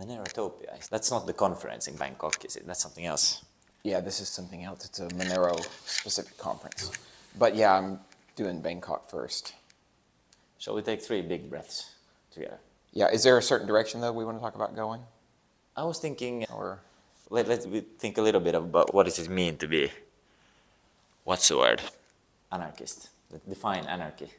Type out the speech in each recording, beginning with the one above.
Monerotopia. That's not the conference in Bangkok, is it? That's something else. Yeah, this is something else. It's a Monero-specific conference. But yeah, I'm doing Bangkok first. Shall we take 3 big breaths together? Yeah, is there a certain direction, though, we want to talk about going? I was thinking, Or let's think a little bit about what does it mean to be, what's the word? Anarchist. Define anarchy.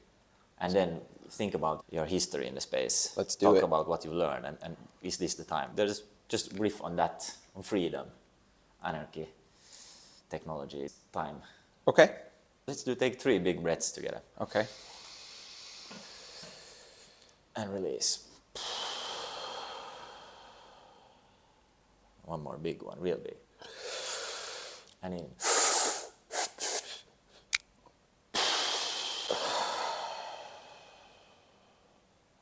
And then think about your history in the space. Let's do it. Talk about what you learned, and is this the time? There's just riff on that, on freedom, anarchy, technology, time. Okay. Let's take 3 big breaths together. Okay. And release. One more big one, real big. And in.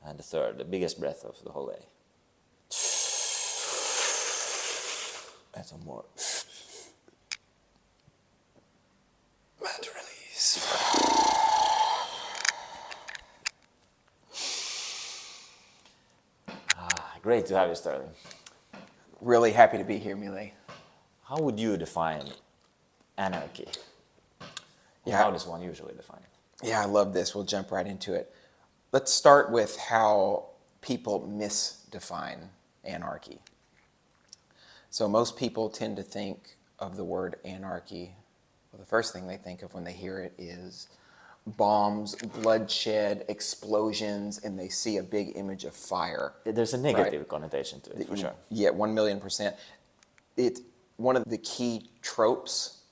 And the third, the biggest breath of the whole day. And some more. And release. Great to have you, Sterling. Really happy to be here, Mile. How would you define anarchy? Yeah. How does one usually define it? Yeah, I love this. We'll jump right into it. Let's start with how people misdefine anarchy. So most people tend to think of the word anarchy. Well, the first thing they think of when they hear it is bombs, bloodshed, explosions, and they see a big image of fire. There's a negative connotation to it, for sure. Yeah, 1,000,000%. One of the key tropes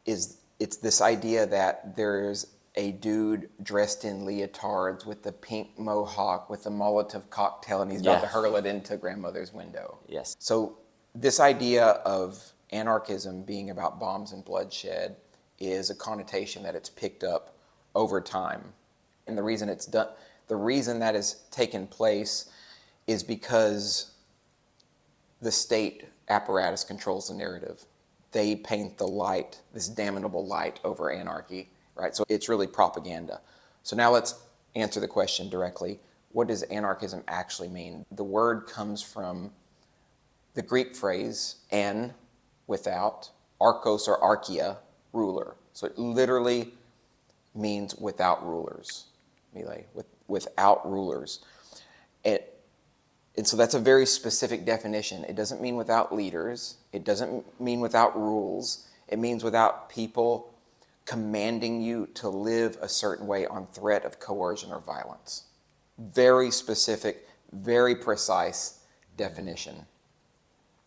is it's this idea that there's a dude dressed in leotards with the pink mohawk with a Molotov cocktail, and he's about to hurl it into grandmother's window. Yes. So this idea of anarchism being about bombs and bloodshed is a connotation that it's picked up over time. And the reason that has taken place is because the state apparatus controls the narrative. They paint the light, this damnable light, over anarchy, right? So it's really propaganda. So now let's answer the question directly. What does anarchism actually mean? The word comes from the Greek phrase an, without, archos or archaea, ruler. So it literally means without rulers, Mile, without rulers. And so that's a very specific definition. It doesn't mean without leaders. It doesn't mean without rules. It means without people commanding you to live a certain way on threat of coercion or violence. Very specific, very precise definition.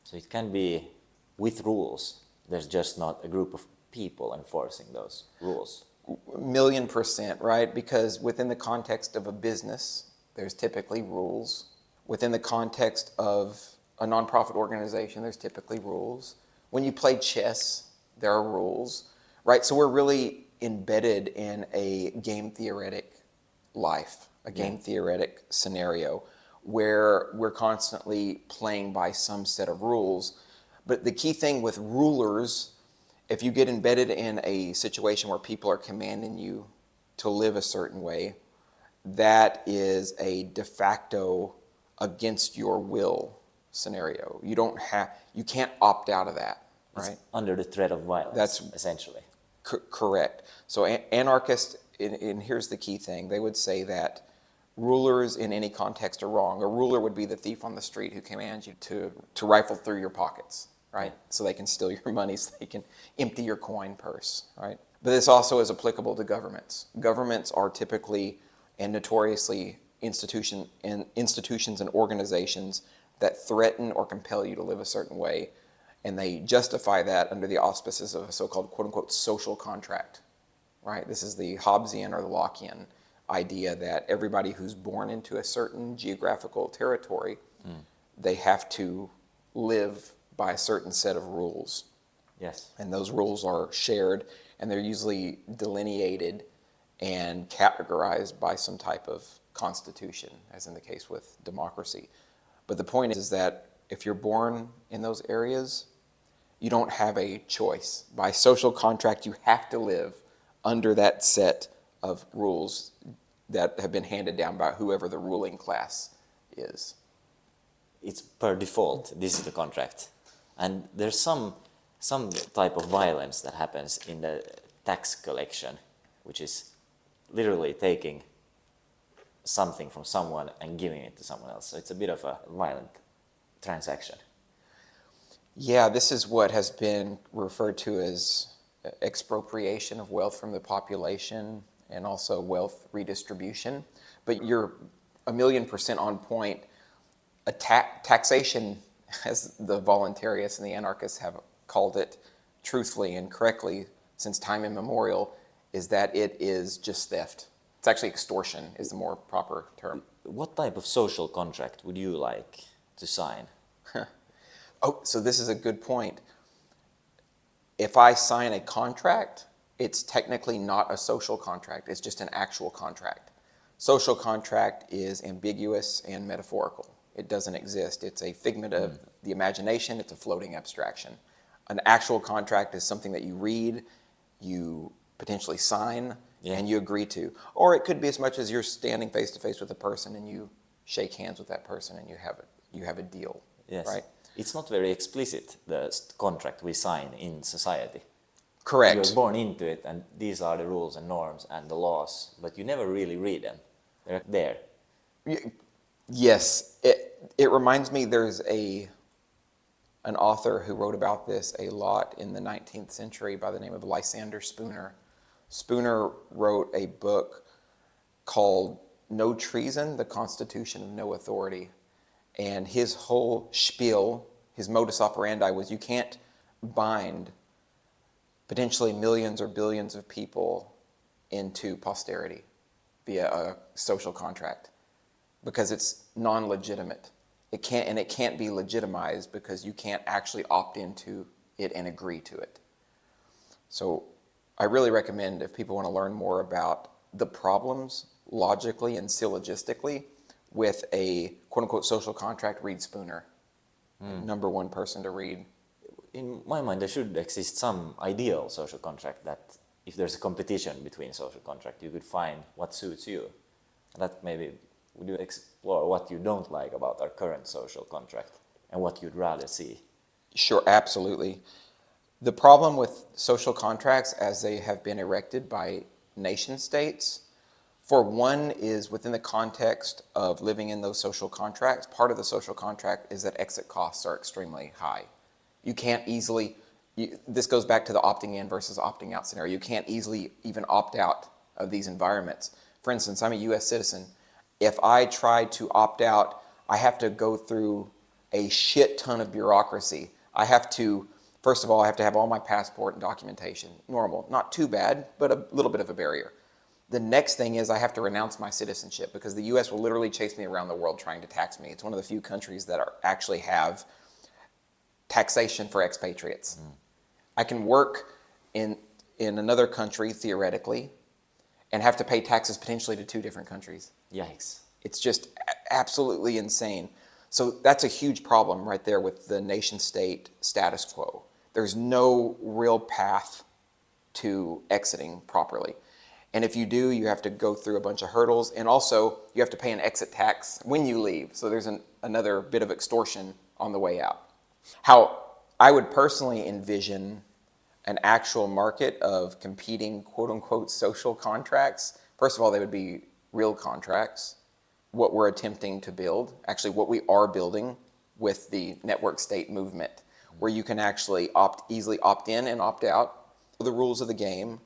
So it can be with rules. There's just not a group of people enforcing those rules. 1,000,000%, right? Because within the context of a business, there's typically rules. Within the context of a nonprofit organization, there's typically rules. When you play chess, there are rules, right? So we're really embedded in a game theoretic life, a game theoretic scenario where we're constantly playing by some set of rules. But the key thing with rulers, if you get embedded in a situation where people are commanding you to live a certain way, that is a de facto against your will scenario. You can't opt out of that, right? It's under the threat of violence, That's essentially. Correct. So anarchists, and here's the key thing, they would say that rulers in any context are wrong. A ruler would be the thief on the street who commands you to rifle through your pockets, right? So they can steal your money, so they can empty your coin purse, right? But this also is applicable to governments. Governments are typically and notoriously institutions and organizations that threaten or compel you to live a certain way, and they justify that under the auspices of a so-called quote-unquote social contract, right? This is the Hobbesian or the Lockean idea that everybody who's born into a certain geographical territory, they have to live by a certain set of rules. Yes. And those rules are shared, and they're usually delineated and categorized by some type of constitution, as in the case with democracy. But the point is that if you're born in those areas, you don't have a choice. By social contract, you have to live under that set of rules that have been handed down by whoever the ruling class is. it's per default, this is the contract. And there's some type of violence that happens in the tax collection, which is literally taking something from someone and giving it to someone else. So it's a bit of a violent transaction. Yeah, this is what has been referred to as expropriation of wealth from the population and also wealth redistribution. But you're 1,000,000% on point. Taxation, as the voluntarists and the anarchists have called it truthfully and correctly since time immemorial, is that it is just theft. It's actually extortion is the more proper term. What type of social contract would you like to sign? Oh, so this is a good point. If I sign a contract, it's technically not a social contract. It's just an actual contract. Social contract is ambiguous and metaphorical. It doesn't exist. It's a figment of the imagination. It's a floating abstraction. An actual contract is something that you read, you potentially sign, and you agree to. Or it could be as much as you're standing face to face with a person and you shake hands with that person and you have a deal. Yes. Right? It's not very explicit, the contract we sign in society. Correct. You're born into it, and these are the rules and norms and the laws, but you never really read them. They're there. Yes. It reminds me there's an author who wrote about this a lot in the 19th century by the name of Lysander Spooner. Spooner wrote a book called No Treason, The Constitution of No Authority. And his whole spiel, his modus operandi was you can't bind potentially millions or billions of people into posterity via a social contract because it's non-legitimate. It can't be legitimized because you can't actually opt into it and agree to it. So I really recommend if people want to learn more about the problems logically and syllogistically with a quote-unquote social contract, read Spooner. Number one person to read. In my mind, there should exist some ideal social contract that if there's a competition between social contract, you could find what suits you. That maybe, would you explore what you don't like about our current social contract and what you'd rather see? Sure, absolutely. The problem with social contracts as they have been erected by nation states, for one, is within the context of living in those social contracts, part of the social contract is that exit costs are extremely high. You can't easily, this goes back to the opting in versus opting out scenario. You can't easily even opt out of these environments. For instance, I'm a US citizen. If I try to opt out, I have to go through a shit ton of bureaucracy. First of all, I have to have all my passport and documentation. Normal, not too bad, but a little bit of a barrier. The next thing is I have to renounce my citizenship because the US will literally chase me around the world trying to tax me. It's one of the few countries that actually have taxation for expatriates. I can work in another country, theoretically, and have to pay taxes potentially to 2 different countries. Yikes. It's just absolutely insane. So that's a huge problem right there with the nation-state status quo. There's no real path to exiting properly. And if you do, you have to go through a bunch of hurdles. And also, you have to pay an exit tax when you leave. So there's another bit of extortion on the way out. How I would personally envision an actual market of competing quote-unquote social contracts. First of all, they would be real contracts. What we're attempting to build, actually what we are building with the network state movement, where you can actually easily opt in and opt out. The rules of the game,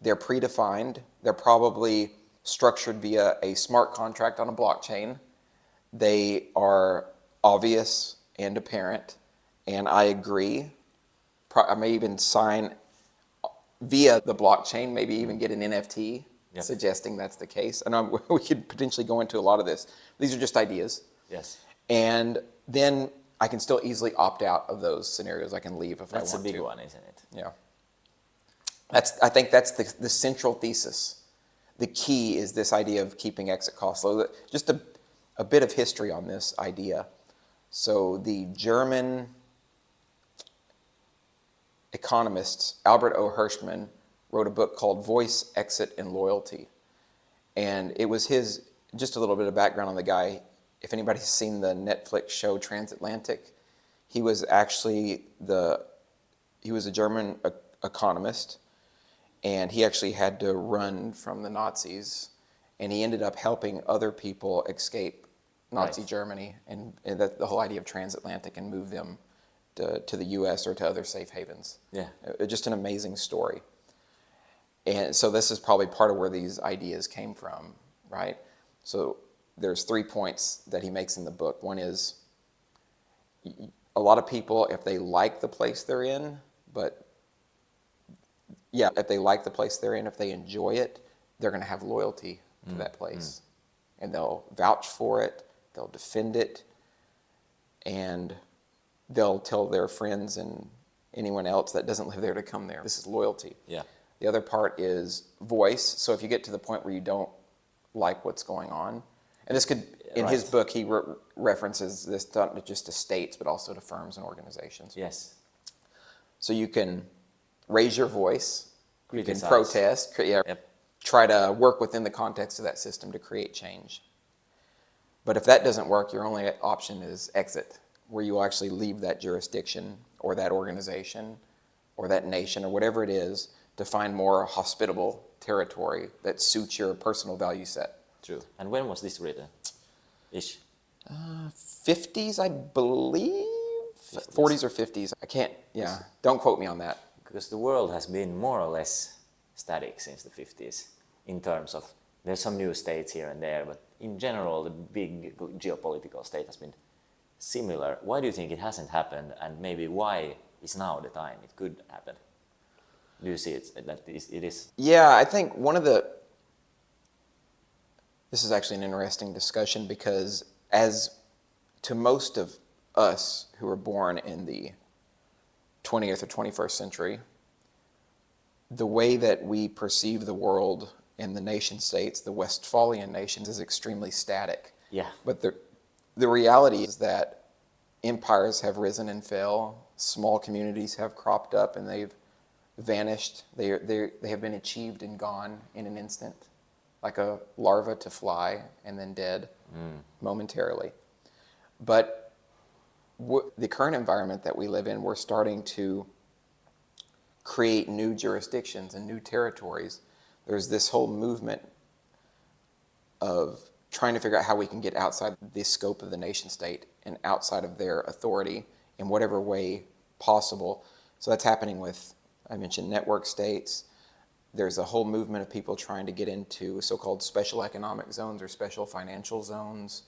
they're predefined. They're probably structured via a smart contract on a blockchain. They are obvious and apparent, and I agree. I may even sign via the blockchain, maybe even get an NFT suggesting that's the case. And we could potentially go into a lot of this. These are just ideas. Yes. And then I can still easily opt out of those scenarios. I can leave if I want to. That's a big one, isn't it? Yeah. I think that's the central thesis. The key is this idea of keeping exit costs low. Just a bit of history on this idea. So the German economist Albert O. Hirschman wrote a book called Voice, Exit, and Loyalty. And it was just a little bit of background on the guy. if anybody's seen the Netflix show Transatlantic, he was actually he was a German economist, and he actually had to run from the Nazis, and he ended up helping other people escape Nazi Right. Germany, and that the whole idea of transatlantic and move them to the U.S. or to other safe havens. Yeah. Just an amazing story. And so this is probably part of where these ideas came from, right? So there's 3 points that he makes in the book. One is a lot of people, if they like the place they're in, if they like the place they're in, if they enjoy it, they're going to have loyalty to that place. And they'll vouch for it, they'll defend it, and they'll tell their friends and anyone else that doesn't live there to come there. This is loyalty. Yeah. The other part is voice. So if you get to the point where you don't like what's going on, and this could, in his Right. book, he references this not just to states, but also to firms and organizations. Yes. So you can raise your voice, you can Criticize. protest, Yep. try to work within the context of that system to create change. But if that doesn't work, your only option is exit, where you will actually leave that jurisdiction or that organization or that nation or whatever it is to find more hospitable territory that suits your personal value set. True. And when was this written? Ish. 50s, I believe? 40s or 50s. I can't, don't quote me on that. Because the world has been more or less static since the 50s in terms of, there's some new states here and there, but in general, the big geopolitical state has been similar. Why do you think it hasn't happened, and maybe why is now the time it could happen? Do you see it is? Yeah, I think this is actually an interesting discussion because as to most of us who were born in the 20th or 21st century, the way that we perceive the world in the nation states, the Westphalian nations, is extremely static. Yeah. But the reality is that empires have risen and fell, small communities have cropped up and they've vanished. They have been achieved and gone in an instant, like a larva to fly and then dead momentarily. But the current environment that we live in, we're starting to create new jurisdictions and new territories. There's this whole movement of trying to figure out how we can get outside the scope of the nation state and outside of their authority in whatever way possible. So that's happening with, I mentioned, network states. There's a whole movement of people trying to get into so-called special economic zones or special financial zones.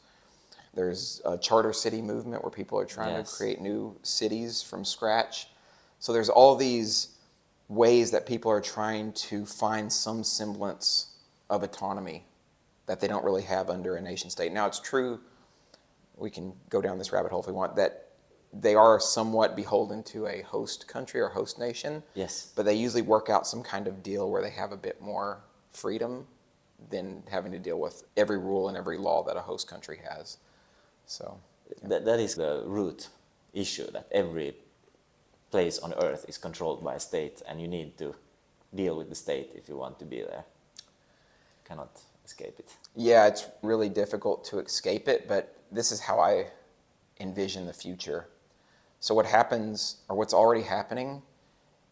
There's a charter city movement where people are trying to create new cities from scratch. So there's all these ways that people are trying to find some semblance of autonomy that they don't really have under a nation state. Now, it's true, we can go down this rabbit hole if we want, that they are somewhat beholden to a host country or host nation. Yes. But they usually work out some kind of deal where they have a bit more freedom than having to deal with every rule and every law that a host country has. So That is the root issue, that every place on earth is controlled by a state, and you need to deal with the state if you want to be there. Cannot escape it. yeah, it's really difficult to escape it, but this is how I envision the future. So what happens, or what's already happening,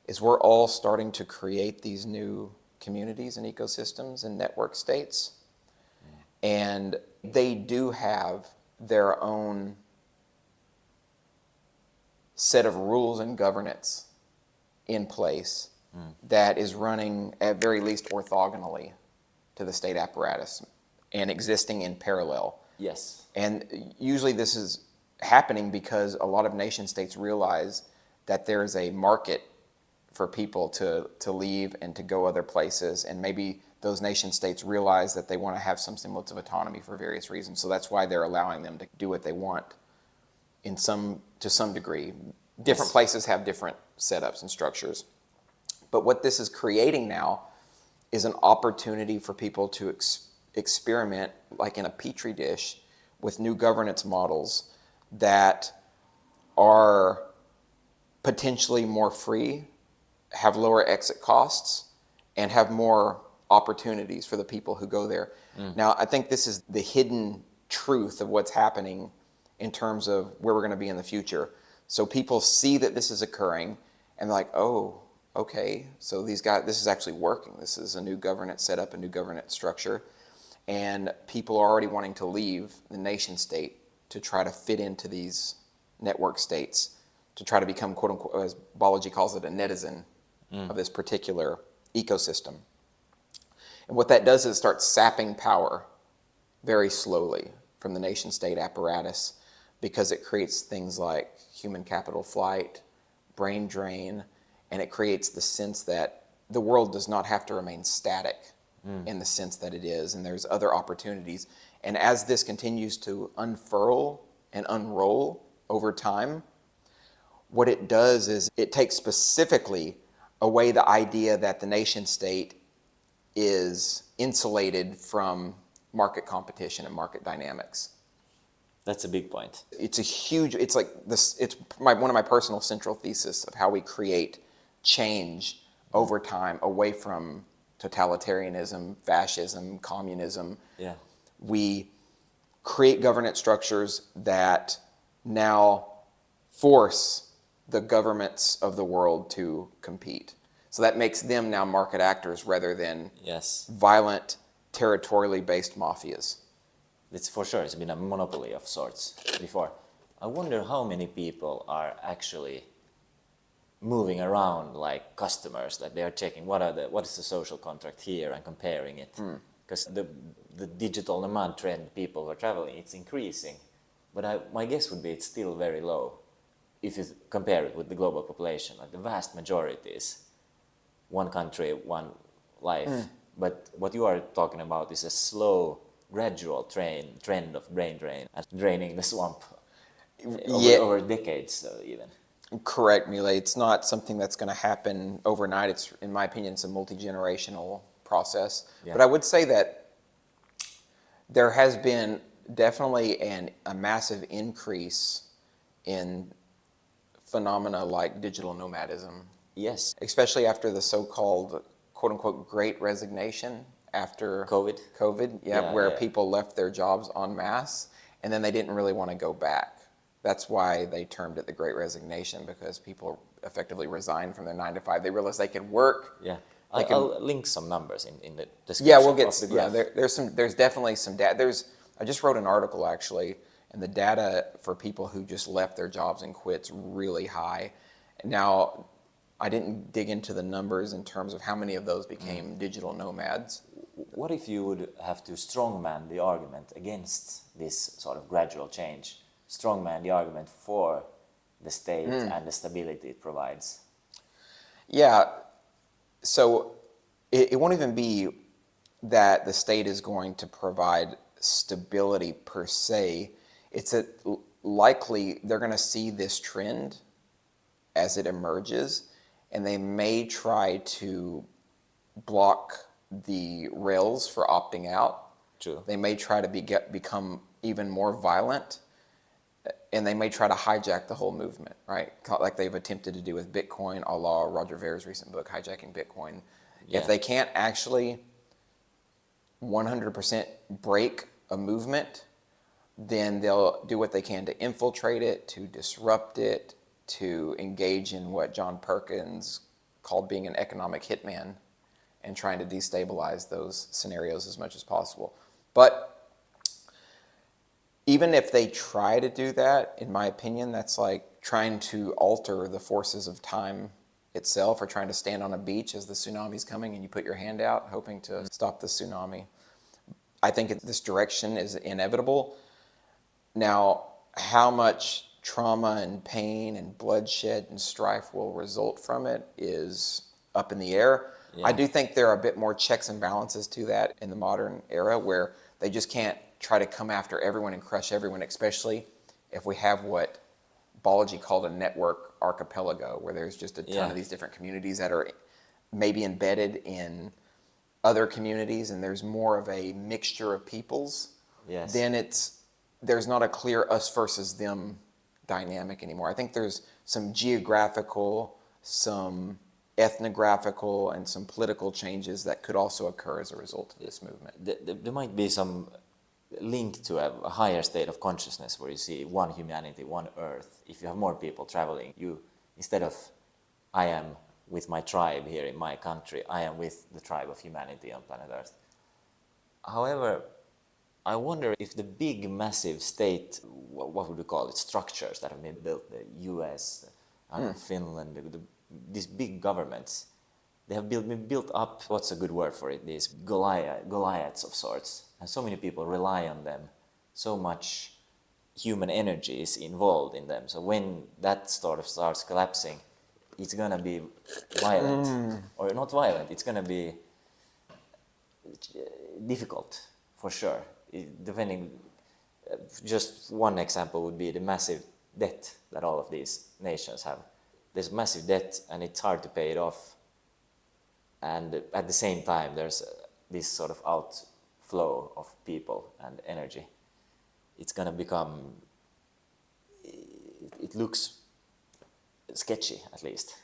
is we're all starting to create these new communities and ecosystems and network states. And they do have their own set of rules and governance in place that is running at very least orthogonally to the state apparatus and existing in parallel. Yes. And usually this is happening because a lot of nation states realize that there's a market for people to leave and to go other places, and maybe those nation states realize that they want to have some semblance of autonomy for various reasons. So that's why they're allowing them to do what they want to some degree. Different places have different setups and structures. But what this is creating now is an opportunity for people to experiment, like in a petri dish, with new governance models that are potentially more free, have lower exit costs, and have more opportunities for the people who go there. Now, I think this is the hidden truth of what's happening in terms of where we're going to be in the future. So people see that this is occurring, and they're like, oh, okay, so these guys, this is actually working. This is a new governance setup, a new governance structure, and people are already wanting to leave the nation state to try to fit into these network states, to try to become, quote unquote, as Balaji calls it, a netizen of this particular ecosystem. And what that does is start sapping power very slowly from the nation state apparatus, because it creates things like human capital flight, brain drain, and it creates the sense that the world does not have to remain static in the sense that it is, and there's other opportunities. And as this continues to unfurl and unroll over time, what it does is it takes specifically away the idea that the nation state is insulated from market competition and market dynamics. That's a big point. It's a huge, it's like this, it's one of my personal central thesis of how we create change over time away from totalitarianism, fascism, communism. Yeah. We create governance structures that now force the governments of the world to compete. So that makes them now market actors rather than violent, territorially based mafias. It's for sure, it's been a monopoly of sorts before. I wonder how many people are actually moving around like customers, that they are checking what is the social contract here and comparing it. Because the digital nomad trend, people who are traveling, it's increasing. But my guess would be it's still very low if you compare it with the global population. Like the vast majority is one country, one life. But what you are talking about is a slow, gradual trend of brain drain and draining the swamp over decades even. Correct, Mile. It's not something that's going to happen overnight. It's, in my opinion, it's a multi-generational process. Yeah. But I would say that there has been definitely a massive increase in phenomena like digital nomadism. Yes. Especially after the so-called, quote-unquote, great resignation after COVID, where people left their jobs en masse, and then they didn't really want to go back. That's why they termed it the Great Resignation, because people effectively resigned from their 9 to 5. They realized they could work. Yeah, I'll link some numbers in the description. Yeah, we'll get. Of the graph. There's definitely some data. I just wrote an article actually, and the data for people who just left their jobs and quit's really high. Now, I didn't dig into the numbers in terms of how many of those became digital nomads. What if you would have to strongman the argument against this sort of gradual change? Strongman the argument for the state and the stability it provides? Yeah, so it won't even be that the state is going to provide stability per se. It's likely they're going to see this trend as it emerges, and they may try to block the rails for opting out. True. They may try to become even more violent, and they may try to hijack the whole movement, right? Like they've attempted to do with Bitcoin, a la Roger Ver's recent book, Hijacking Bitcoin. Yeah. If they can't actually 100% break a movement, then they'll do what they can to infiltrate it, to disrupt it, to engage in what John Perkins called being an economic hitman and trying to destabilize those scenarios as much as possible. But even if they try to do that, in my opinion, that's like trying to alter the forces of time itself, or trying to stand on a beach as the tsunami's coming and you put your hand out hoping to stop the tsunami. I think this direction is inevitable. Now, how much trauma and pain and bloodshed and strife will result from it is up in the air. Yeah. I do think there are a bit more checks and balances to that in the modern era, where they just can't try to come after everyone and crush everyone, especially if we have what Balaji called a network archipelago, where there's just a ton of these different communities that are maybe embedded in other communities, and there's more of a mixture of peoples. Yes. Then there's not a clear us versus them dynamic anymore. I think there's some geographical, some ethnographical, and some political changes that could also occur as a result of this movement. There might be some linked to a higher state of consciousness where you see one humanity, one earth. If you have more people traveling, you, instead of I am with my tribe here in my country, I am with the tribe of humanity on planet Earth. However, I wonder if the big, massive state, what would we call it, structures that have been built, the US, Finland, these big governments, they have been built up, what's a good word for it, these Goliaths of sorts. And so many people rely on them. So much human energy is involved in them. So when that sort of starts collapsing, it's going to be violent. Or not violent, it's going to be difficult, for sure. Depending, just one example would be the massive debt that all of these nations have. There's massive debt and it's hard to pay it off. And at the same time, there's this sort of outflow of people and energy. It's going to become, it looks sketchy at least.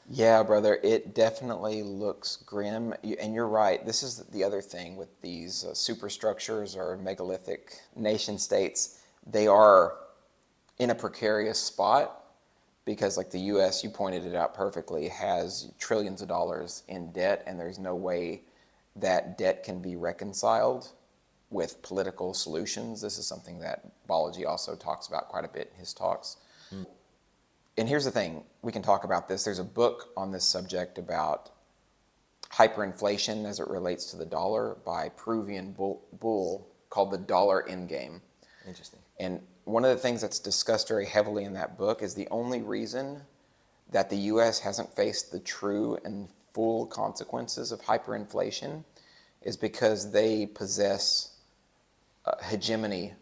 Yeah, brother, it definitely looks grim. And you're right. This is the other thing with these superstructures or megalithic nation states. They are in a precarious spot because, like the U.S., you pointed it out perfectly, has trillions of dollars in debt, and there's no way that debt can be reconciled with political solutions. This is something that Balaji also talks about quite a bit in his talks. And here's the thing, we can talk about this. There's a book on this subject about hyperinflation as it relates to the dollar by Peruvian bull called The Dollar Endgame. Interesting. And one of the things that's discussed very heavily in that book is the only reason that the U.S. hasn't faced the true and full consequences of hyperinflation is because they possess hegemony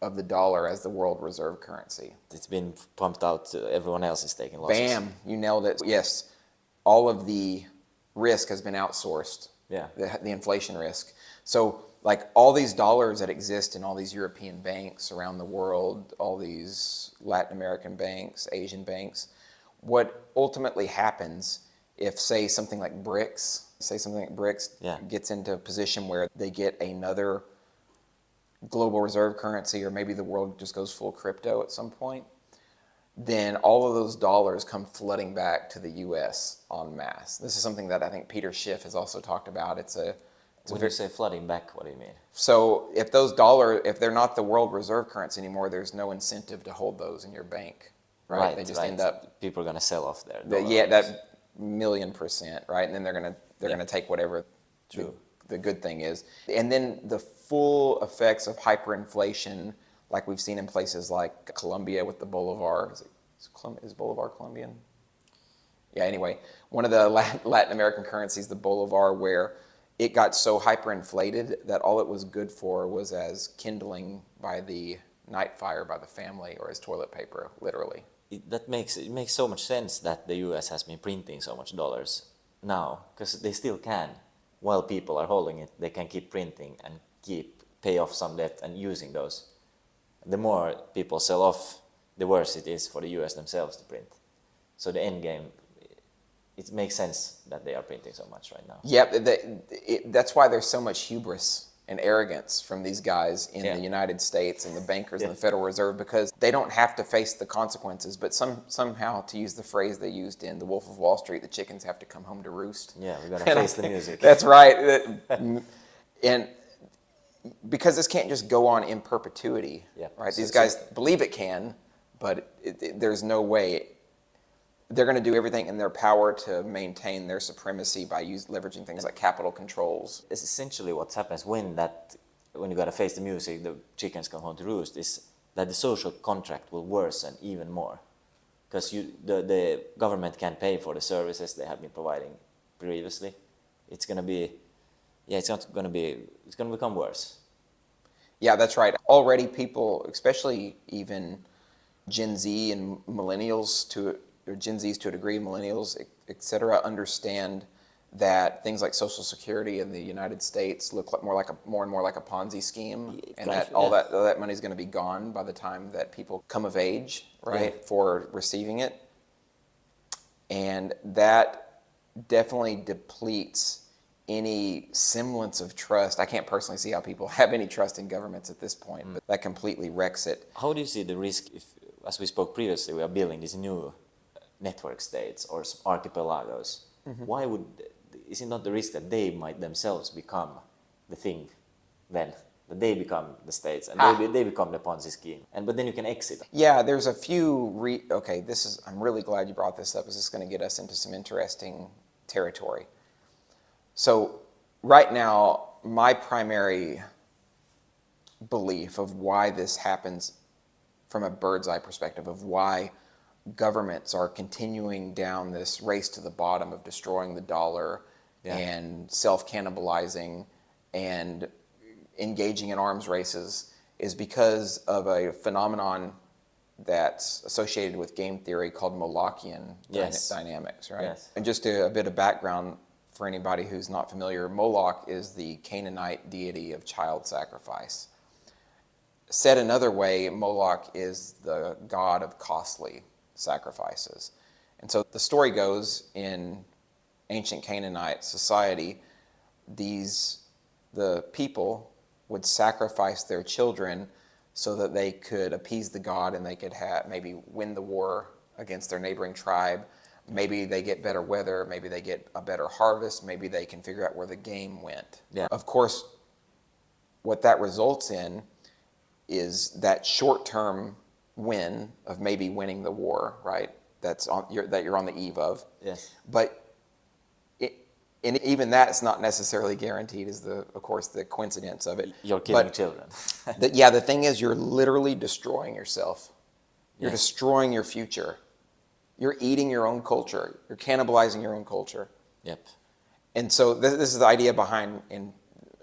of the dollar as the world reserve currency. It's been pumped out, everyone else is taking losses. Bam, you nailed it. Yes, all of the risk has been outsourced, Yeah. the inflation risk. So like all these dollars that exist in all these European banks around the world, all these Latin American banks, Asian banks, what ultimately happens if, say, something like BRICS Yeah. gets into a position where they get another global reserve currency, or maybe the world just goes full crypto at some point, then all of those dollars come flooding back to the U.S. en masse. This is something that I think Peter Schiff has also talked about. When you say flooding back, what do you mean? So if those dollars, if they're not the world reserve currency anymore, there's no incentive to hold those in your bank, right? They just end up, people are going to sell off their yeah, dollars. that 1,000,000%, right? And then they're gonna take whatever the good thing is, and then the full effects of hyperinflation, like we've seen in places like Colombia with the Bolivar. Is Bolivar Colombian? Yeah. Anyway, one of the Latin American currencies, the Bolivar, where it got so hyperinflated that all it was good for was as kindling by the night fire by the family, or as toilet paper, literally. It makes so much sense that the US has been printing so much dollars now, because they still can. While people are holding it, they can keep printing and pay off some debt and using those. The more people sell off, the worse it is for the US themselves to print. So the end game, it makes sense that they are printing so much right now. Yep, that's why there's so much hubris and arrogance from these guys in the United States and the bankers in the Federal Reserve, because they don't have to face the consequences, but somehow, to use the phrase they used in The Wolf of Wall Street, the chickens have to come home to roost. Yeah, we gotta face the music. That's right. And because this can't just go on in perpetuity, right? These guys believe it can, but there's no way. They're going to do everything in their power to maintain their supremacy by leveraging things like capital controls. It's essentially what happens when you gotta face the music, the chickens come home to roost, is that the social contract will worsen even more, because the government can't pay for the services they have been providing previously. It's gonna become worse. Yeah, that's right. Already people, especially even Gen Z and millennials Gen Zs to a degree, millennials, et cetera, understand that things like Social Security in the United States look more and more like a Ponzi scheme, and that all that money is going to be gone by the time that people come of age, right, for receiving it. And that definitely depletes any semblance of trust. I can't personally see how people have any trust in governments at this point, but that completely wrecks it. How do you see the risk if, as we spoke previously, we are building these new network states or archipelagos? Why would, is it not the risk that they might themselves become the thing then? That they become the states and they become the Ponzi scheme. But then you can exit. Yeah, there's a few, okay, I'm really glad you brought this up, because this is going to get us into some interesting territory. So right now, my primary belief of why this happens from a bird's eye perspective, of why governments are continuing down this race to the bottom of destroying the dollar and self-cannibalizing and engaging in arms races, is because of a phenomenon that's associated with game theory called Molochian dynamics, right? Yes. And just a bit of background for anybody who's not familiar, Moloch is the Canaanite deity of child sacrifice. Said another way, Moloch is the god of costly sacrifices. And so the story goes, in ancient Canaanite society, the people would sacrifice their children so that they could appease the god, and they could maybe win the war against their neighboring tribe. Maybe they get better weather, maybe they get a better harvest, maybe they can figure out where the game went. Yeah. Of course, what that results in is that short-term win of maybe winning the war, right? That you're on the eve of. Yes. But and even that's not necessarily guaranteed, is of course the coincidence of it. You're killing children. The thing is, you're literally destroying yourself. You're destroying your future. You're eating your own culture. You're cannibalizing your own culture. Yep. And so this is the idea behind, in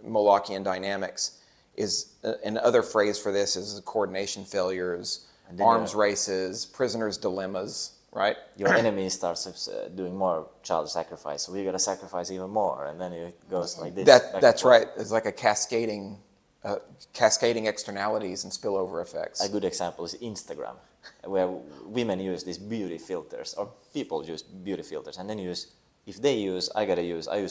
Molochian dynamics, is another phrase for this is coordination failures, arms races, prisoners' dilemmas. Right? Your enemy starts doing more child sacrifice, so we got to sacrifice even more, and then it goes like this. That's right. It's like a cascading externalities and spillover effects. A good example is Instagram, where women use these beauty filters, or people use beauty filters, and then I use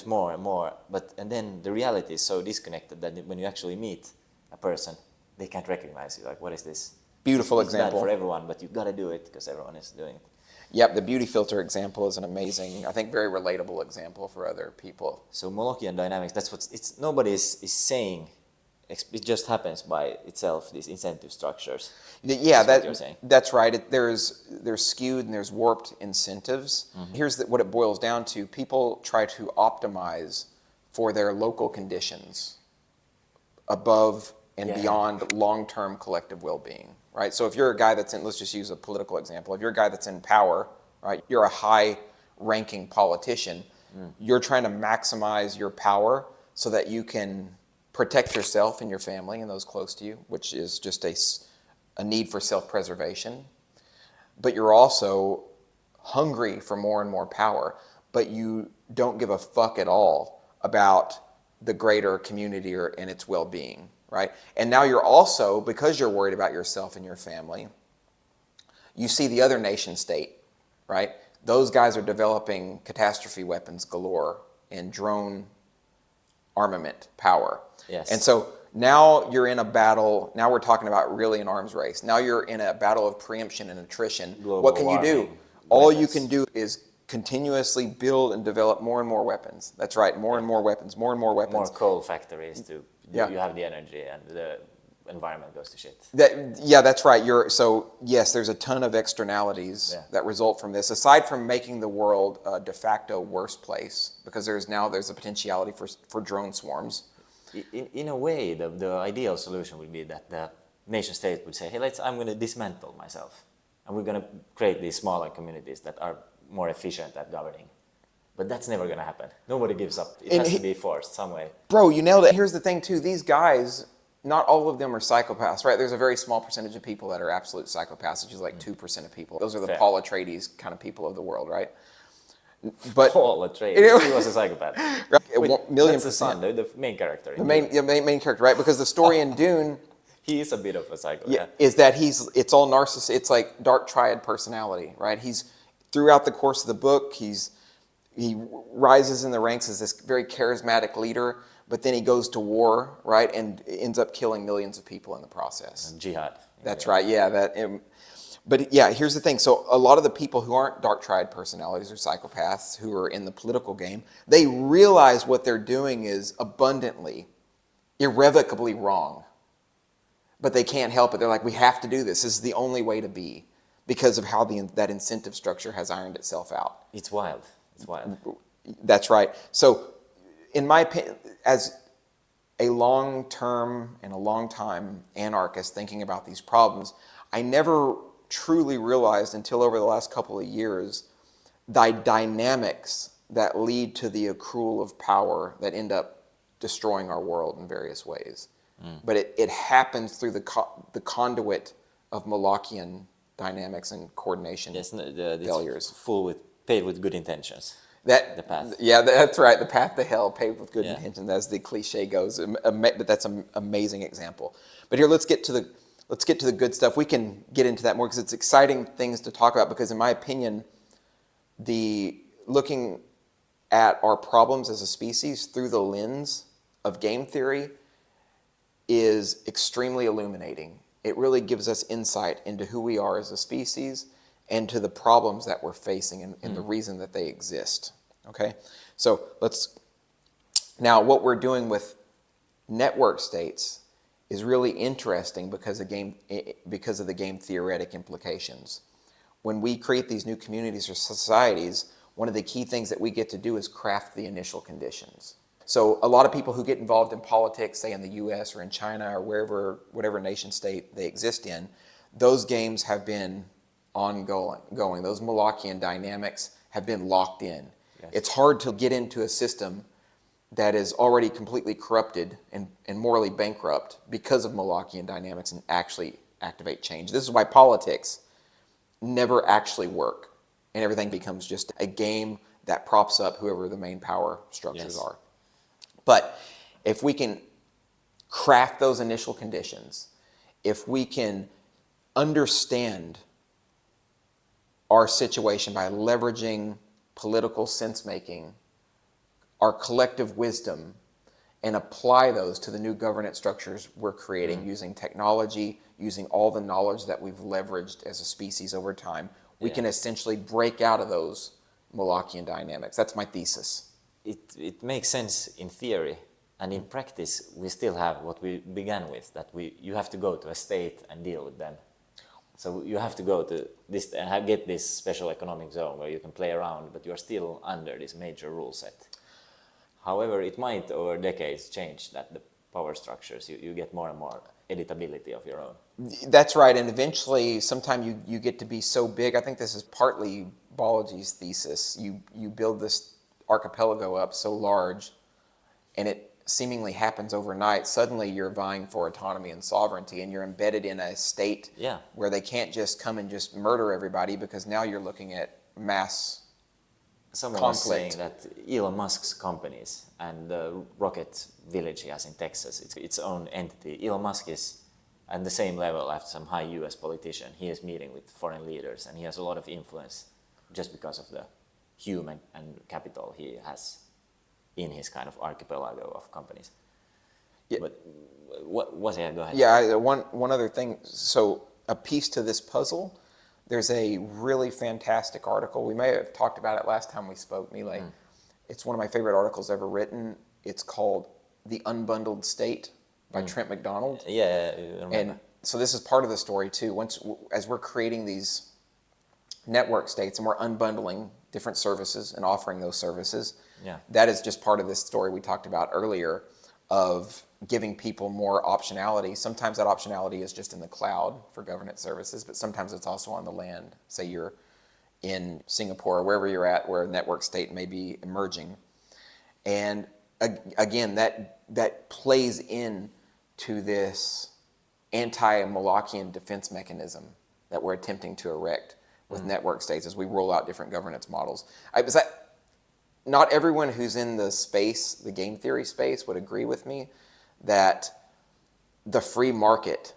more and more, and then the reality is so disconnected that when you actually meet a person, they can't recognize you. Like, what is this? Beautiful it's example. Bad for everyone, but you got to do it because everyone is doing it. Yep, the beauty filter example is an amazing, I think, very relatable example for other people. So Molochian dynamics, that's nobody is saying, it just happens by itself, these incentive structures. Yeah, that's right. There's skewed and there's warped incentives. Here's what it boils down to. People try to optimize for their local conditions above and beyond long-term collective well-being. Right? So if you're a guy that's let's just use a political example. If you're a guy that's in power, right, you're a high-ranking politician, you're trying to maximize your power so that you can protect yourself and your family and those close to you, which is just a need for self-preservation. But you're also hungry for more and more power, but you don't give a fuck at all about the greater community and its well-being. Right? And now you're also, because you're worried about yourself and your family, you see the other nation state, right? Those guys are developing catastrophe weapons galore and drone armament power. Yes. And so now you're in a battle, now we're talking about really an arms race. Now you're in a battle of preemption and attrition. Global what can you do? warming, All weapons. you can do is continuously build and develop more and more weapons. That's right, more and more weapons, more and more weapons. More coal factories you have the energy and the environment goes to shit. That's right. Yes, there's a ton of externalities that result from this. Aside from making the world a de facto worse place, because there's a potentiality for drone swarms. In a way, the ideal solution would be that the nation state would say, hey, I'm going to dismantle myself, and we're going to create these smaller communities that are more efficient at governing. But that's never going to happen. Nobody gives up. It has to be forced some way. Bro, you nailed it. Here's the thing, too. These guys, not all of them are psychopaths, right? There's a very small percentage of people that are absolute psychopaths, which is like 2% of people. Those are the Paul Atreides kind of people of the world, right? But Paul Atreides, he was a psychopath. Right? Wait, 1,000,000%. that's the son, the main character. The main character, right? Because the story in Dune... He is a bit of a psycho, is that it's all narcissist. It's like dark triad personality, right? Throughout the course of the book, he rises in the ranks as this very charismatic leader, but then he goes to war, right, and ends up killing millions of people in the process. And jihad. That's right. Yeah. But yeah, here's the thing. So a lot of the people who aren't dark triad personalities or psychopaths who are in the political game, they realize what they're doing is abundantly, irrevocably wrong. But they can't help it. They're like, we have to do this. This is the only way to be, because of how that incentive structure has ironed itself out. It's wild. It's wild. That's right. So, in my opinion, as a long-term and a long-time anarchist thinking about these problems, I never truly realized until over the last couple of years the dynamics that lead to the accrual of power that end up destroying our world in various ways. But it happens through the conduit of Molochian dynamics and coordination failures. Paved with good intentions. The path. Yeah, that's right. The path to hell paved with good intentions, as the cliche goes. But that's an amazing example. But here, let's get to the good stuff. We can get into that more because it's exciting things to talk about. Because in my opinion, looking at our problems as a species through the lens of game theory is extremely illuminating. It really gives us insight into who we are as a species and to the problems that we're facing and the reason that they exist. Okay? So now what we're doing with network states is really interesting because of the game theoretic implications. When we create these new communities or societies, one of the key things that we get to do is craft the initial conditions. So a lot of people who get involved in politics, say in the US or in China or whatever nation state they exist in, those games have been ongoing. Those Molochian dynamics have been locked in. Yes. It's hard to get into a system that is already completely corrupted and morally bankrupt because of Molochian dynamics and actually activate change. This is why politics never actually work, and everything becomes just a game that props up whoever the main power structures are. But if we can craft those initial conditions, if we can understand our situation by leveraging political sense-making, our collective wisdom, and apply those to the new governance structures we're creating using technology, using all the knowledge that we've leveraged as a species over time, we can essentially break out of those Molochian dynamics. That's my thesis. It makes sense in theory, and in practice we still have what we began with, that you have to go to a state and deal with them. So you have to go to this and get this special economic zone where you can play around, but you are still under this major rule set. However, it might over decades change that the power structures, you get more and more editability of your own. That's right, and eventually sometime you get to be so big. I think this is partly Balaji's thesis. You build this archipelago up so large, and it seemingly happens overnight. Suddenly you're vying for autonomy and sovereignty, and you're embedded in a state where they can't just come and just murder everybody, because now you're looking at mass Someone conflict. was saying that Elon Musk's companies and the rocket village he has in Texas, it's its own entity. Elon Musk is at the same level as some high US politician. He is meeting with foreign leaders, and he has a lot of influence just because of the human and capital he has in his kind of archipelago of companies. Yeah. But what was it? Go ahead. Yeah, one other thing. So a piece to this puzzle, there's a really fantastic article. We may have talked about it last time we spoke, Mile. It's one of my favorite articles ever written. It's called The Unbundled State by Trent McDonald. Yeah, I remember. And so this is part of the story too. As we're creating these network states and we're unbundling different services and offering those services, that is just part of this story we talked about earlier of giving people more optionality. Sometimes that optionality is just in the cloud for governance services, but sometimes it's also on the land. Say you're in Singapore or wherever you're at where a network state may be emerging. And again, that plays into this anti-Molochian defense mechanism that we're attempting to erect with network states as we roll out different governance models. Not everyone who's in the space, the game theory space, would agree with me that the free market,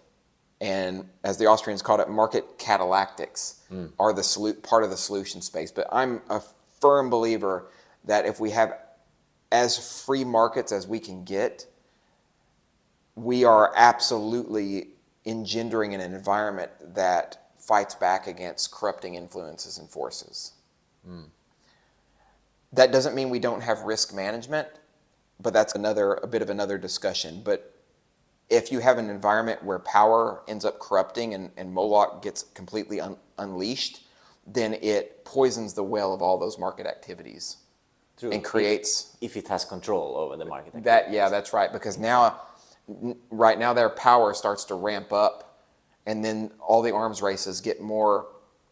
and as the Austrians called it, market catalactics, are part of the solution space. But I'm a firm believer that if we have as free markets as we can get, we are absolutely engendering an environment that fights back against corrupting influences and forces. That doesn't mean we don't have risk management, but that's a bit of another discussion. But if you have an environment where power ends up corrupting and Moloch gets completely unleashed, then it poisons the well of all those market activities. True. And creates... If it has control over the market activities. That's right. Because right now their power starts to ramp up, and then all the arms races get more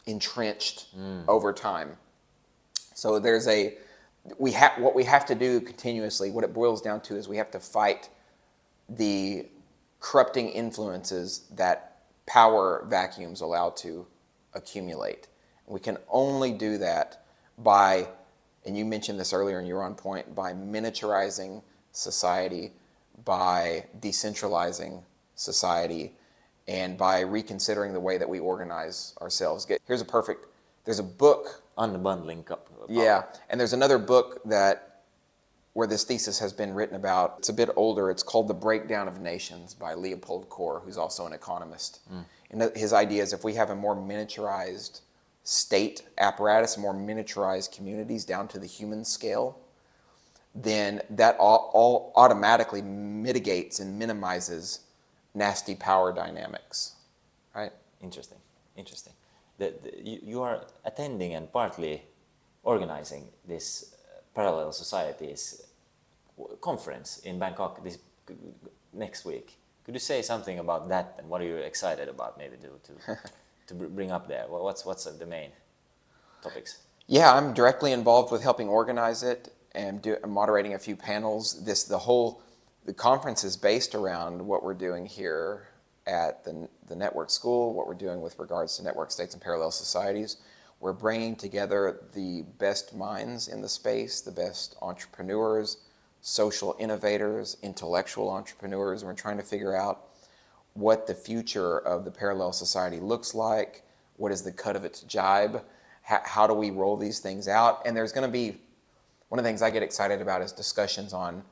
entrenched over time. So what we have to do continuously, what it boils down to is we have to fight the corrupting influences that power vacuums allow to accumulate. We can only do that by, and you mentioned this earlier and you're on point, by miniaturizing society, by decentralizing society, and by reconsidering the way that we organize ourselves. There's a book. Unbundling. Yeah, and there's another book where this thesis has been written about. It's a bit older. It's called The Breakdown of Nations by Leopold Kohr, who's also an economist. And his idea is if we have a more miniaturized state apparatus, more miniaturized communities down to the human scale, then that all automatically mitigates and minimizes nasty power dynamics, right? Interesting. You are attending and partly organizing this Parallel Societies conference in Bangkok this next week. Could you say something about that and what are you excited about maybe to bring up there? What's the main topics? Yeah, I'm directly involved with helping organize it and moderating a few panels. The conference is based around what we're doing here at the network school, what we're doing with regards to network states and parallel societies. We're bringing together the best minds in the space, the best entrepreneurs, social innovators, intellectual entrepreneurs, and we're trying to figure out what the future of the parallel society looks like, what is the cut of its jibe, how do we roll these things out. And there's going to be, one of the things I get excited about is discussions on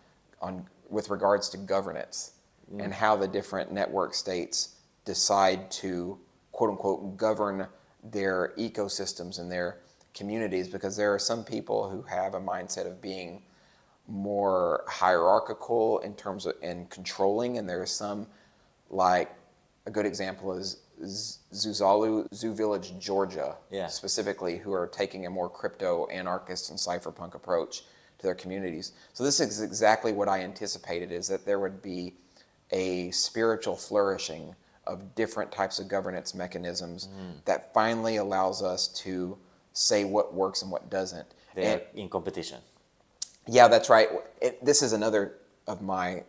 with regards to governance and how the different network states decide to, quote unquote, govern their ecosystems and their communities, because there are some people who have a mindset of being more hierarchical in terms of and controlling, and there are some, like a good example is Zoo Village, Georgia, specifically, who are taking a more crypto, anarchist, and cypherpunk approach to their communities. So this is exactly what I anticipated, is that there would be a spiritual flourishing of different types of governance mechanisms that finally allows us to say what works and what doesn't. They're in competition. Yeah, that's right. This is another of my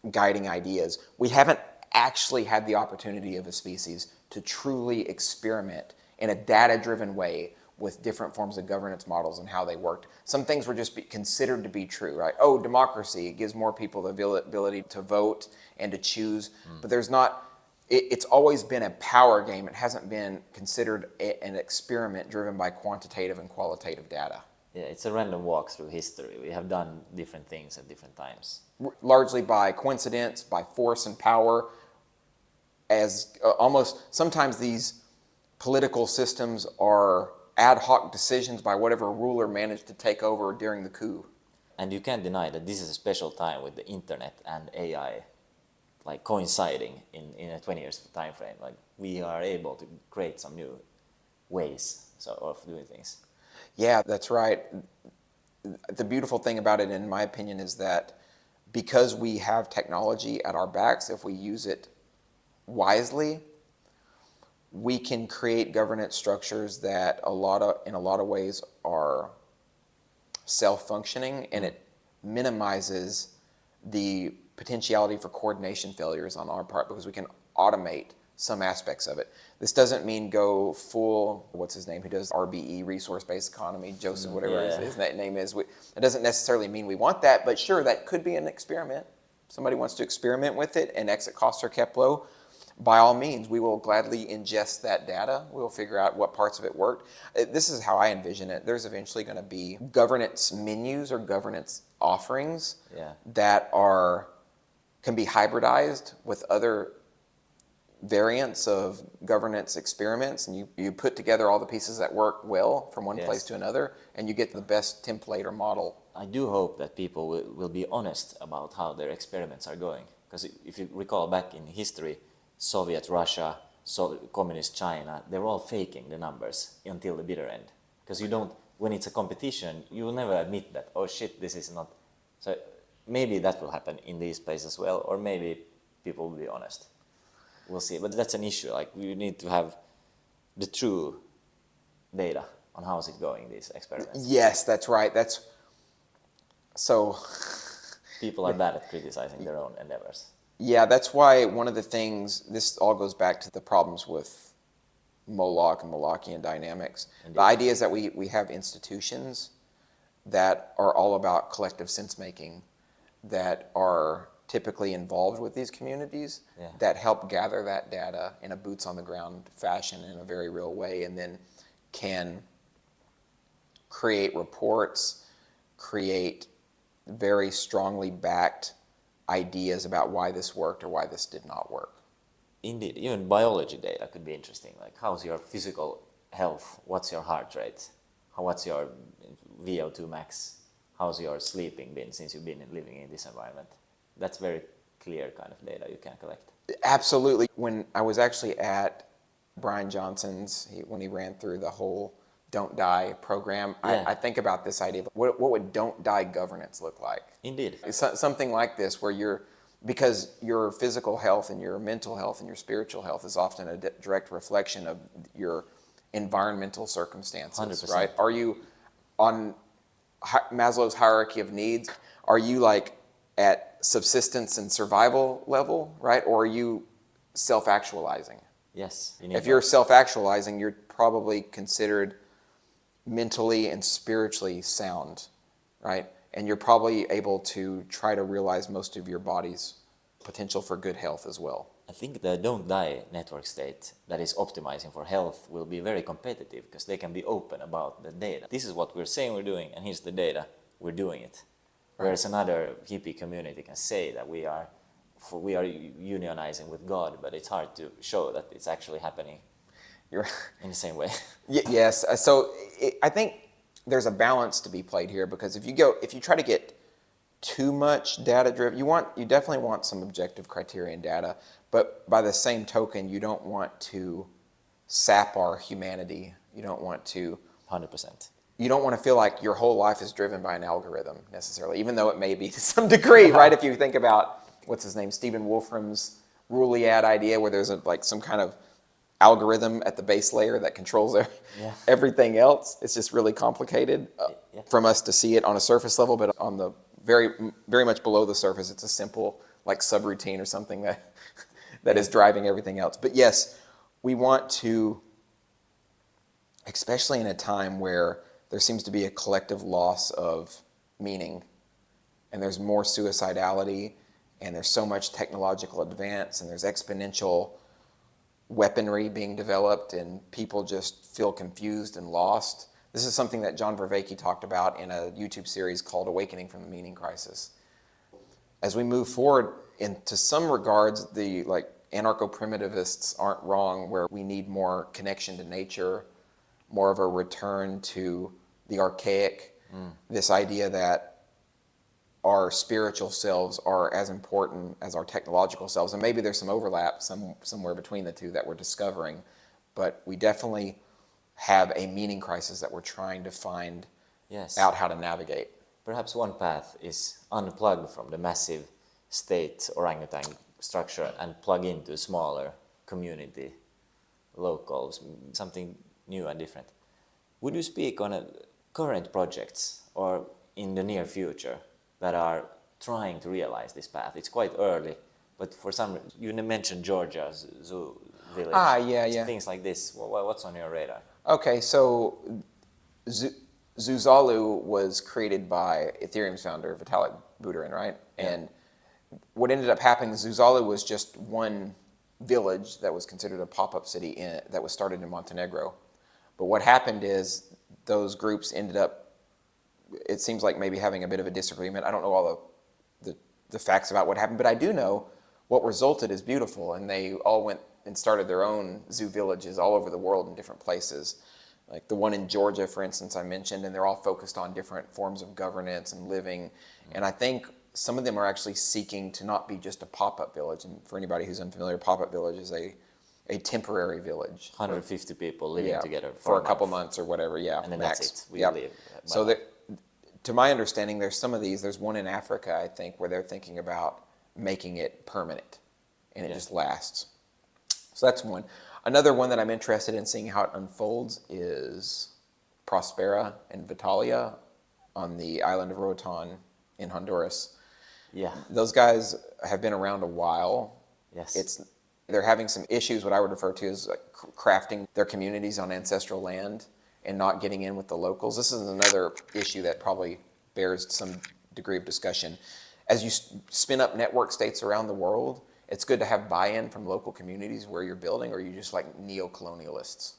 guiding ideas. We haven't actually had the opportunity of a species to truly experiment in a data-driven way with different forms of governance models and how they worked. Some things were just considered to be true, right? Oh, democracy, it gives more people the ability to vote and to choose, but there's not, it's always been a power game. It hasn't been considered an experiment driven by quantitative and qualitative data. Yeah, it's a random walk through history. We have done different things at different times. Largely by coincidence, by force and power, as almost, sometimes these political systems are ad hoc decisions by whatever ruler managed to take over during the coup. And you can't deny that this is a special time with the internet and AI like coinciding in a 20 years time frame. Like we are able to create some new ways of doing things. Yeah, that's right. The beautiful thing about it, in my opinion, is that because we have technology at our backs, if we use it wisely, we can create governance structures that in a lot of ways are self-functioning, and it minimizes the potentiality for coordination failures on our part because we can automate some aspects of it. This doesn't mean go full, what's his name, who does RBE, resource-based economy, Joseph, whatever his name is. It doesn't necessarily mean we want that, but sure, that could be an experiment. Somebody wants to experiment with it and exit costs are kept low. by all means, we will gladly ingest that data. We'll figure out what parts of it worked. This is how I envision it. There's eventually going to be governance menus or governance offerings that can be hybridized with other variants of governance experiments, and you put together all the pieces that work well from one place to another, and you get the best template or model. I do hope that people will be honest about how their experiments are going. Because if you recall back in history, Soviet Russia, Communist China, they were all faking the numbers until the bitter end. Because when it's a competition, you will never admit that, oh shit, this is not. So maybe that will happen in these places as well, or maybe people will be honest. We'll see. But that's an issue. Like, we need to have the true data on how's it going, these experiments. Yes, that's right. So people are bad at criticizing their own endeavors. Yeah, that's why one of the things, this all goes back to the problems with Moloch and Molochian dynamics. Indeed. The idea is that we have institutions that are all about collective sense-making, that are typically involved with these communities, that help gather that data in a boots-on-the-ground fashion in a very real way, and then can create reports, create very strongly backed ideas about why this worked or why this did not work. Indeed, even biology data could be interesting. Like, how's your physical health? What's your heart rate? What's your VO2 max? How's your sleeping been since you've been living in this environment? That's very clear kind of data you can collect. Absolutely. When I was actually at Brian Johnson's, when he ran through the whole Don't Die program, I think about this idea of what would Don't Die governance look like? Indeed. It's something like this, where because your physical health and your mental health and your spiritual health is often a direct reflection of your environmental circumstances, 100%. right? Are you on Maslow's hierarchy of needs? Are you like at subsistence and survival level, right? Or are you self-actualizing? Yes. If you're self-actualizing, you're probably considered mentally and spiritually sound, right? And you're probably able to try to realize most of your body's potential for good health as well. I think the Don't Die network state that is optimizing for health will be very competitive because they can be open about the data. This is what we're saying we're doing, and here's the data, we're doing it. Right. Whereas another hippie community can say that we are unionizing with God, but it's hard to show that it's actually happening in the same way. Yes, I think there's a balance to be played here, because if you try to get too much data driven, you definitely want some objective criterion data, but by the same token, you don't want to sap our humanity. You don't want to 100%. You don't want to feel like your whole life is driven by an algorithm necessarily, even though it may be to some degree, right? If you think about what's his name, Stephen Wolfram's Ruliad idea, where there's some kind of algorithm at the base layer that controls everything else. It's just really complicated from us to see it on a surface level, but on the very, very much below the surface, it's a simple subroutine or something that is driving everything else. But yes, we want to, especially in a time where there seems to be a collective loss of meaning, and there's more suicidality, and there's so much technological advance, and there's exponential weaponry being developed, and people just feel confused and lost. This is something that John Vervaeke talked about in a YouTube series called Awakening from the Meaning Crisis. As we move forward, into some regards, the anarcho-primitivists aren't wrong, where we need more connection to nature, more of a return to the archaic, this idea that our spiritual selves are as important as our technological selves. And maybe there's some overlap somewhere between the two that we're discovering, but we definitely have a meaning crisis that we're trying to find out how to navigate. Perhaps one path is unplug from the massive state orangutan structure and plug into smaller community, locals, something new and different. Would you speak on current projects or in the near future that are trying to realize this path? It's quite early, but for some reason, you mentioned Georgia's zoo village. Yeah. Things like this. What's on your radar? Okay, so Zuzalu was created by Ethereum's founder, Vitalik Buterin, right? Yeah. And what ended up happening, Zuzalu was just one village that was considered a pop-up city that was started in Montenegro. But what happened is those groups ended up, it seems like maybe having a bit of a disagreement. I don't know all the facts about what happened, but I do know what resulted is beautiful, and they all went and started their own zoo villages all over the world in different places. Like the one in Georgia, for instance, I mentioned, and they're all focused on different forms of governance and living. And I think some of them are actually seeking to not be just a pop-up village. And for anybody who's unfamiliar, pop-up village is a temporary village. 150 people living together for a month. couple months or whatever, yeah. And then max. that's it. We Yep. live. So that, to my understanding, there's some of these. There's one in Africa, I think, where they're thinking about making it permanent, and it just lasts. So that's one. Another one that I'm interested in seeing how it unfolds is Prospera and Vitalia on the island of Roatan in Honduras. Yeah. Those guys have been around a while. Yes. They're having some issues, what I would refer to as like crafting their communities on ancestral land and not getting in with the locals. This is another issue that probably bears some degree of discussion. As you spin up network states around the world, it's good to have buy-in from local communities where you're building, or you just like neo-colonialists.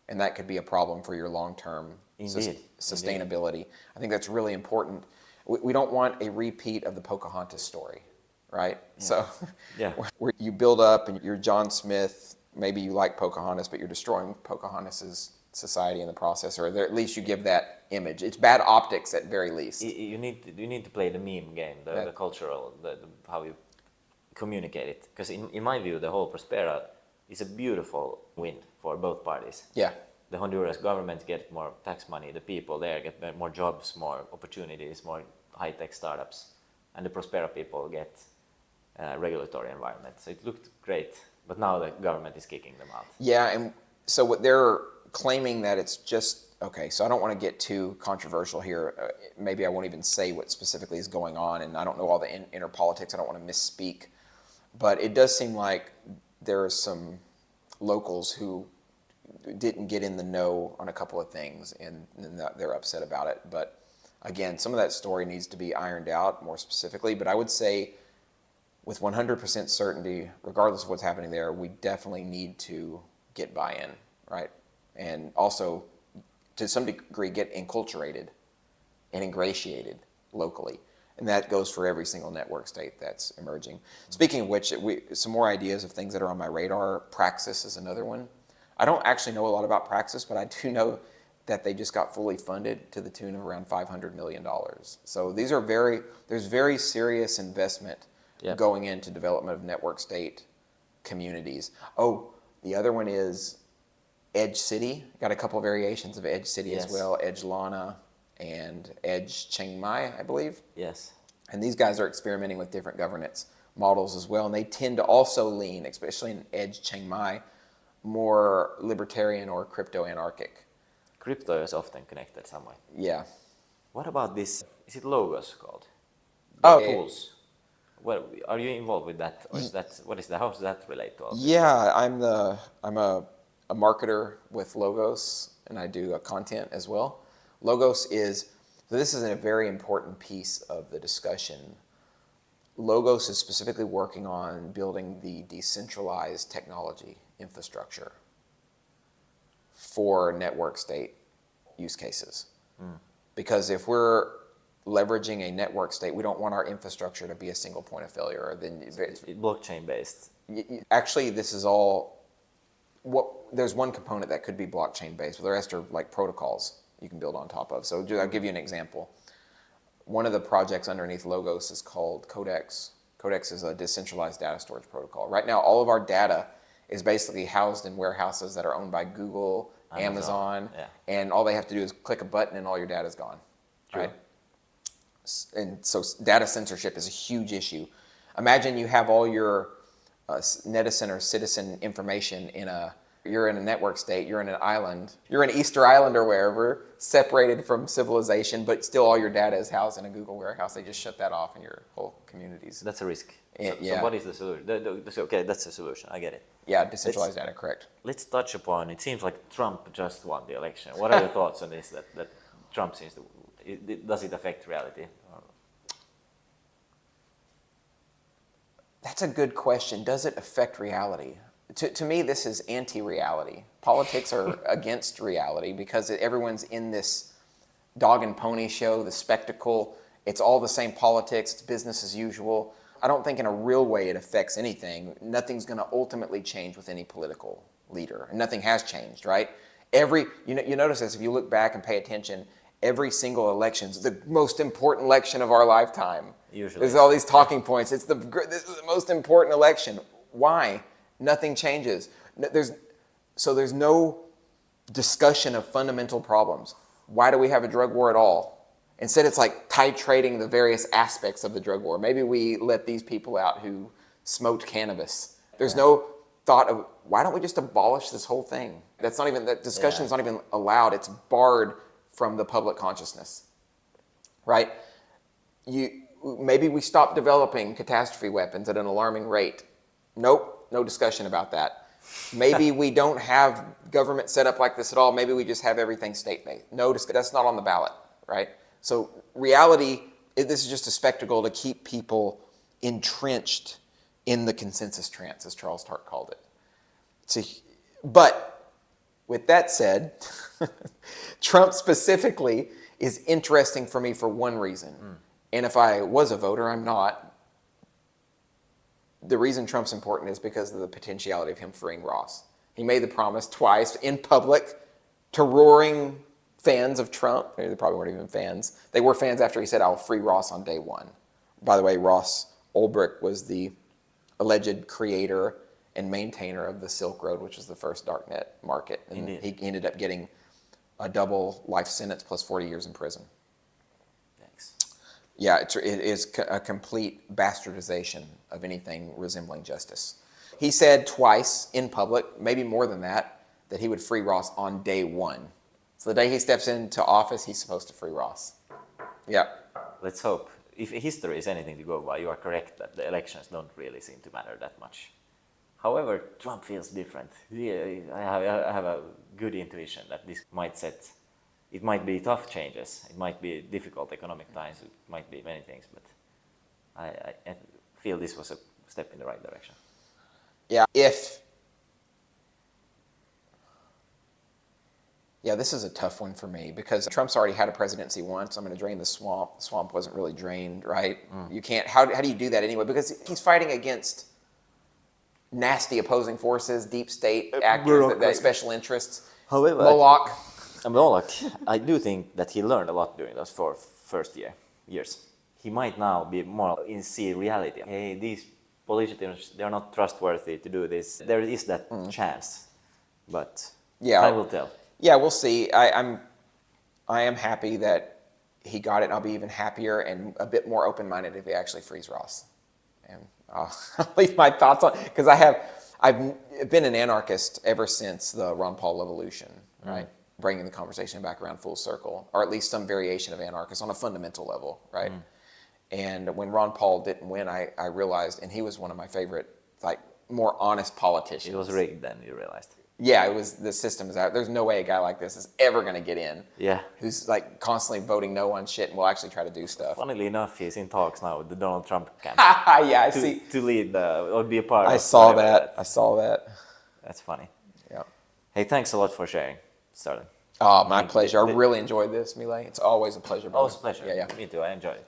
And that could be a problem for your long-term sustainability. I think that's really important. We don't want a repeat of the Pocahontas story, right? Yeah. So where you build up and you're John Smith, maybe you like Pocahontas, but you're destroying Pocahontas's society in the process, or at least you give that image. It's bad optics at very least. You need to play the meme game, the cultural, how you communicate it. Because in my view, the whole Prospera is a beautiful win for both parties. Yeah. The Honduras government get more tax money, the people there get more jobs, more opportunities, more high-tech startups, and the Prospera people get regulatory environment. So it looked great, but now the government is kicking them out. Yeah, and so what they're claiming that it's just, okay, so I don't want to get too controversial here. Maybe I won't even say what specifically is going on, and I don't know all the inner politics. I don't want to misspeak. But it does seem like there are some locals who didn't get in the know on a couple of things, and they're upset about it. But again, some of that story needs to be ironed out more specifically. But I would say with 100% certainty, regardless of what's happening there, we definitely need to get buy-in, right? And also, to some degree, get enculturated and ingratiated locally. And that goes for every single network state that's emerging. Speaking of which, some more ideas of things that are on my radar. Praxis is another one. I don't actually know a lot about Praxis, but I do know that they just got fully funded to the tune of around $500 million. So these are there's very serious investment going into development of network state communities. Oh, the other one is Edge City. Got a couple of variations of Edge City as well. Edge Lana and Edge Chiang Mai, I believe. Yes. And these guys are experimenting with different governance models as well. And they tend to also lean, especially in Edge Chiang Mai, more libertarian or crypto-anarchic. Crypto is often connected some way. Yeah. What about this? Is it Logos called? Tools. Well, are you involved with that, or is that how does that relate to all this? Yeah, I'm a marketer with Logos, and I do content as well. Logos is, so this is a very important piece of the discussion. Logos is specifically working on building the decentralized technology infrastructure for network state use cases. Because if we're leveraging a network state, we don't want our infrastructure to be a single point of failure. Then blockchain based. Actually, this is all, there's one component that could be blockchain based, but the rest are like protocols you can build on top of. So I'll give you an example. One of the projects underneath Logos is called Codex. Codex is a decentralized data storage protocol. Right now, all of our data is basically housed in warehouses that are owned by Google, Amazon, and all they have to do is click a button and all your data is gone, right? And so data censorship is a huge issue. Imagine you have all your netizen or citizen information you're in a network state, you're in an island, you're in Easter Island or wherever, separated from civilization, but still all your data is housed in a Google warehouse. They just shut that off in your whole communities. That's a risk. So what is the solution? Okay, that's the solution. I get it. Yeah, decentralized data, correct. Let's touch upon, it seems like Trump just won the election. What are your thoughts on this, that Trump seems to, does it affect reality? That's a good question. Does it affect reality? To me, this is anti-reality. Politics are against reality because everyone's in this dog and pony show, the spectacle. It's all the same politics. It's business as usual. I don't think in a real way it affects anything. Nothing's going to ultimately change with any political leader. And nothing has changed, right? You notice this if you look back and pay attention, every single election is the most important election of our lifetime. Usually. There's all these talking points. This is the most important election. Why? Nothing changes. There's no discussion of fundamental problems. Why do we have a drug war at all? Instead, it's like titrating the various aspects of the drug war. Maybe we let these people out who smoked cannabis. There's no thought of, why don't we just abolish this whole thing? That discussion's not even allowed. It's barred from the public consciousness, right? Maybe we stop developing catastrophe weapons at an alarming rate. Nope, no discussion about that. Maybe we don't have government set up like this at all. Maybe we just have everything state-based. No, that's not on the ballot, right? So reality, this is just a spectacle to keep people entrenched in the consensus trance, as Charles Tart called it. But with that said, Trump specifically is interesting for me for one reason. And if I was a voter, I'm not. The reason Trump's important is because of the potentiality of him freeing Ross. He made the promise twice in public to roaring fans of Trump. They probably weren't even fans. They were fans after he said, I'll free Ross on day one. By the way, Ross Ulbricht was the alleged creator and maintainer of the Silk Road, which was the first darknet market. And he ended up getting a double life sentence plus 40 years in prison. Thanks. Yeah, it is a complete bastardization of anything resembling justice. He said twice in public, maybe more than that he would free Ross on day one. So the day he steps into office, he's supposed to free Ross. Yeah. Let's hope. If history is anything to go by, you are correct that the elections don't really seem to matter that much. However, Trump feels different. I have a good intuition that this might it might be tough changes, it might be difficult economic times, it might be many things, but I feel this was a step in the right direction. Yeah, this is a tough one for me because Trump's already had a presidency once. I'm going to drain the swamp. The swamp wasn't really drained, right? You can't, how do you do that anyway? Because he's fighting against nasty opposing forces, deep state actors, that special interests. However, Moloch, I do think that he learned a lot during those first years. He might now be more see reality. Hey, these politicians, they're not trustworthy to do this. There is that chance, but time will tell. Yeah, we'll see. I am happy that he got it. I'll be even happier and a bit more open-minded if he actually frees Ross. And I'll leave my thoughts on, because I've been an anarchist ever since the Ron Paul revolution, right? Bringing the conversation back around full circle, or at least some variation of anarchist on a fundamental level, right? And when Ron Paul didn't win, I realized, and he was one of my favorite, more honest politicians. It was rigged then, you realized. Yeah, the system is out. There's no way a guy like this is ever going to get in. Yeah. Who's constantly voting no on shit and will actually try to do stuff. Funnily enough, he's in talks now with the Donald Trump camp. Yeah, I see. To lead or be a part of I saw that. That's funny. Yeah. Hey, thanks a lot for sharing, Sterlin. Oh, my pleasure. I really enjoyed this, Milay. It's always a pleasure. Always a pleasure. Yeah. Me too. I enjoyed it.